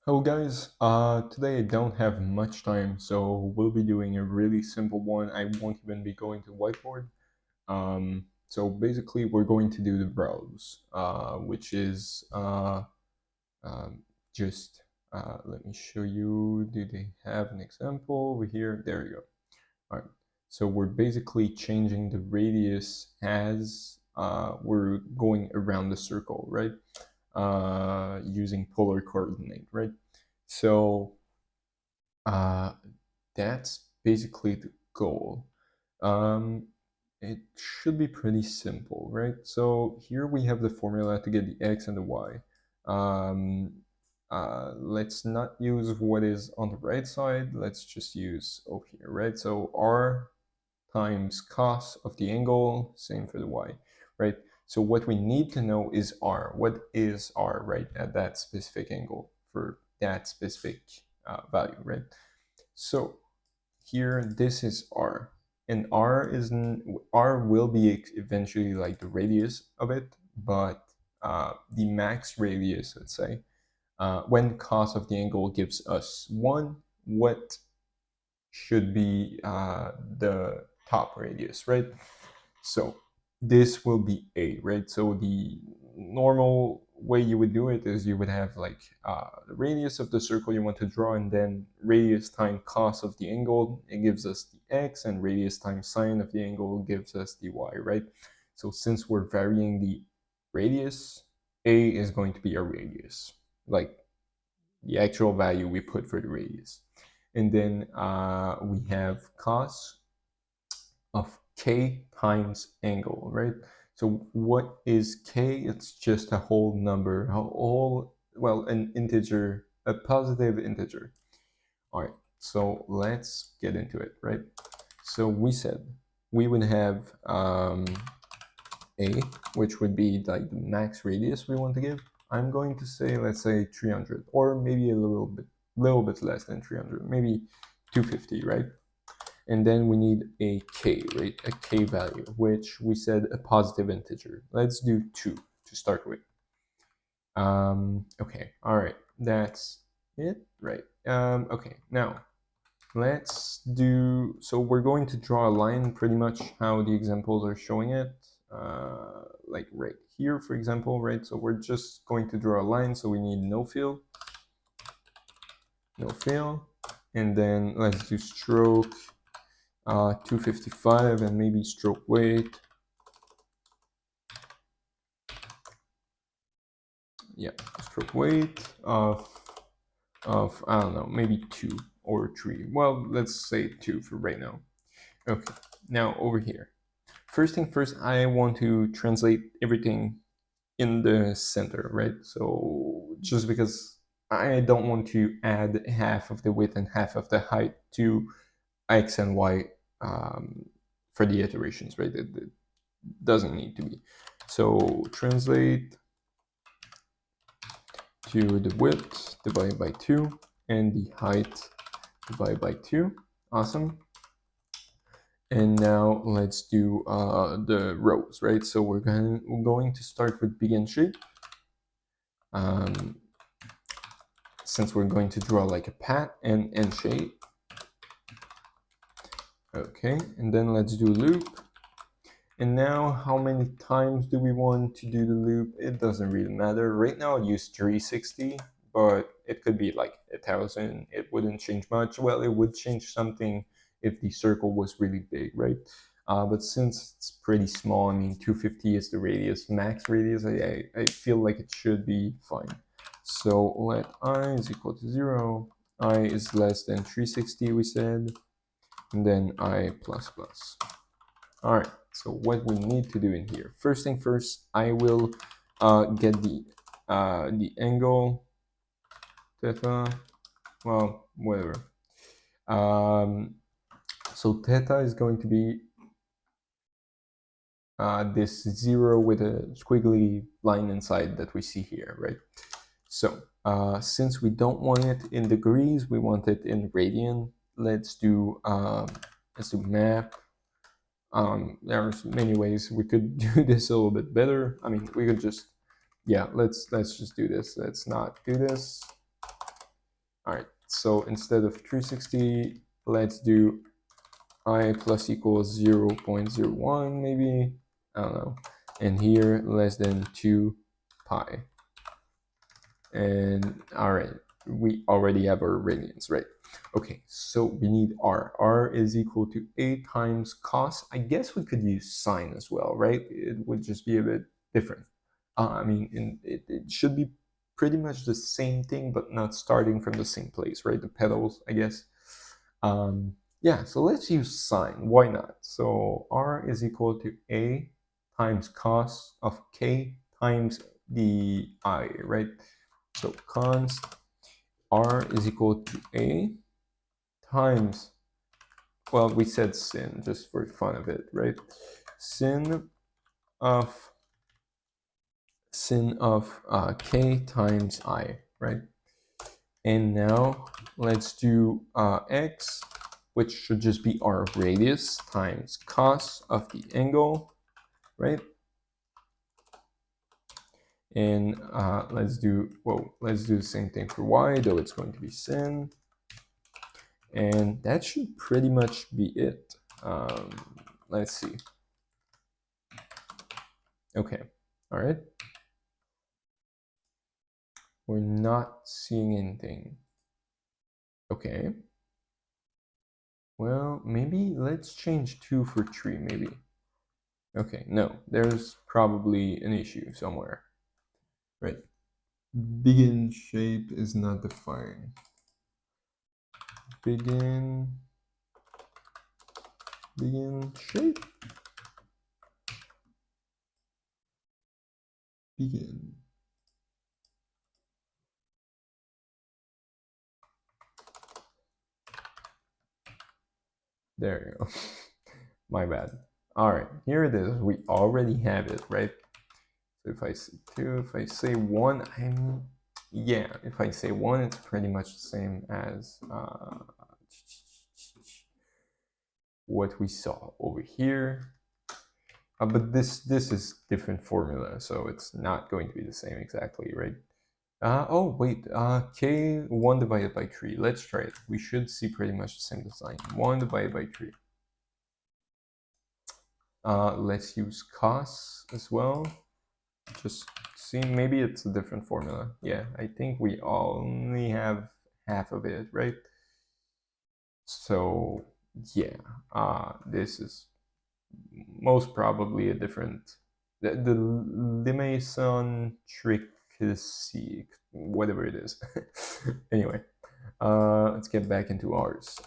Hello guys, today I don't have much time, so we'll be doing a really simple one. I won't even be going to whiteboard. So basically we're going to do the browse, which is um, just, let me show you, do they have an example over here? There you go. All right, so we're basically changing the radius as we're going around the circle, right? Using polar coordinate, right? So uh, that's basically the goal. Um, it should be pretty simple, right? So here we have the formula to get the x and the y. Um, let's not use what is on the right side. Let's just use over here, right? So r times cos of the angle, same for the y, right? So what we need to know is r. What is r, right, at that specific angle for that specific value, right? So here, this is r, and r will be eventually like the radius of it, but the max radius, let's say, when cos of the angle gives us 1, what should be the top radius, right? So this will be a, right? So the normal way you would do it is you would have like the radius of the circle you want to draw, and then radius times cos of the angle, it gives us the x, and radius times sine of the angle gives us the y, right? So since we're varying the radius, a is going to be our radius, like the actual value we put for the radius. And then we have cos of k times angle, right? So what is k? It's just a whole number, well, an integer, a positive integer. All right, so let's get into it, right? So we said we would have a, which would be like the max radius we want to give. I'm going to say, let's say 300, or maybe a little bit less than 300, maybe 250, right? And then we need a k, right? A k value, which we said a positive integer. Let's do 2 to start with. Okay, all right, that's it, right? Okay, now let's do, so we're going to draw a line pretty much how the examples are showing it, like right here, for example, right? So we're just going to draw a line, so we need no fill, and then let's do stroke 255, and maybe stroke weight. Yeah, stroke weight of I don't know, maybe 2 or 3. Well, let's say 2 for right now. Okay, now over here. First thing first, I want to translate everything in the center, right? So just because I don't want to add half of the width and half of the height to x and y for the iterations, right? It doesn't need to be. So translate to the width divided by 2 and the height divided by 2. Awesome. And now let's do the rows, right? So we're going to start with begin shape. Since we're going to draw like a path and end shape. Okay, and then let's do loop. And now how many times do we want to do the loop? It doesn't really matter. Right now I'll use 360, but it could be like 1,000. It wouldn't change much. Well, it would change something if the circle was really big, right? But since it's pretty small, I mean 250 is the radius, max radius, I feel like it should be fine. So let I is equal to 0, I is less than 360, we said, and then I plus plus. All right, so what we need to do in here, first thing first, I will get the angle theta, well, whatever. So theta is going to be this 0 with a squiggly line inside that we see here, right? So since we don't want it in degrees, we want it in radian. Let's do map. There's many ways we could do this a little bit better. I mean, we could just, yeah, let's just do this. Let's not do this. All right, so instead of 360, let's do I plus equals 0.01 maybe, I don't know, and here less than 2 pi. And all right, we already have our radians, right? Okay, so we need r. R is equal to a times cos. I guess we could use sine as well, right? It would just be a bit different. I mean, it should be pretty much the same thing, but not starting from the same place, right? The pedals, I guess. Yeah, so let's use sine. Why not? So r is equal to a times cos of k times the I, right? So const r is equal to a times, well, we said sin just for fun of it, right? Sin of k times I, right? And now let's do x, which should just be our radius times cos of the angle, right? And let's do the same thing for y, though it's going to be sin. And that should pretty much be it. Let's see. Okay, all right. We're not seeing anything. Okay. Well, maybe let's change 2 for 3, maybe. Okay, no, there's probably an issue somewhere. Right. Begin shape is not defined. Begin shape. Begin. There you go. My bad. All right, here it is. We already have it, right? So if I say 2, if I say 1, yeah, if I say 1, it's pretty much the same as what we saw over here. But this is different formula, so it's not going to be the same exactly, right? Oh, wait, k 1 divided by 3. Let's try it. We should see pretty much the same design. 1 divided by 3. Let's use cos as well. Just see, maybe it's a different formula. Yeah, I think we only have half of it, right? So yeah, this is most probably a different, the Limason tricacy, whatever it is. Anyway, let's get back into ours.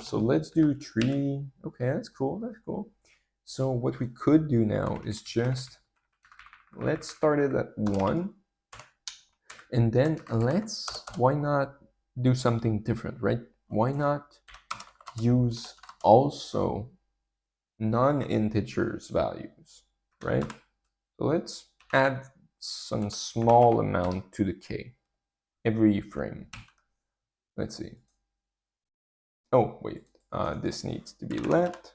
So let's do 3. Okay, that's cool. That's cool. So what we could do now is just let's start it at 1, and then why not do something different, right? Why not use also non-integers values, right? So let's add some small amount to the k every frame. Let's see. Oh, wait, this needs to be let.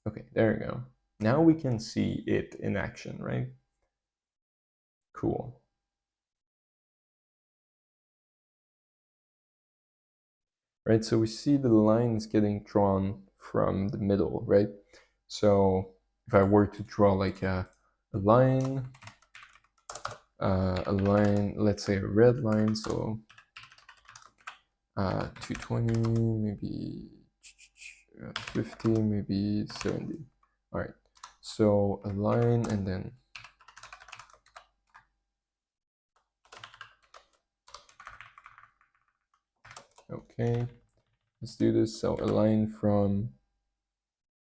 Okay, there we go. Now we can see it in action, right? Cool. Right, so we see the lines getting drawn from the middle, right? So if I were to draw like a line, let's say a red line, so 220, maybe 50, maybe 70. All right, so a line, and then okay, let's do this. So a line from,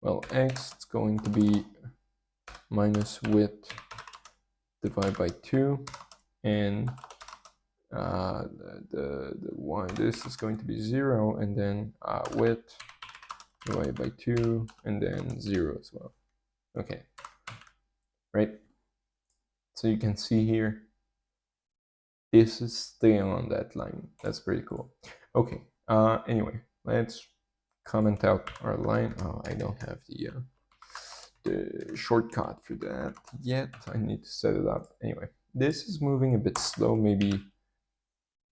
well, x, it's going to be minus width divided by 2, and the one, this is going to be 0, and then width divided by 2, and then 0 as well. Okay, right? So you can see here, this is staying on that line. That's pretty cool. Okay, anyway, let's comment out our line. Oh, I don't have the shortcut for that yet. I need to set it up. Anyway, this is moving a bit slow. Maybe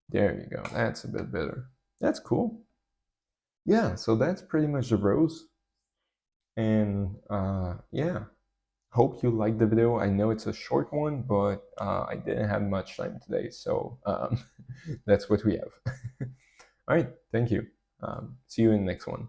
There you go. That's a bit better. That's cool. Yeah, so that's pretty much the rows. And yeah, hope you liked the video. I know it's a short one, but I didn't have much time today, so that's what we have. All right, thank you. See you in the next one.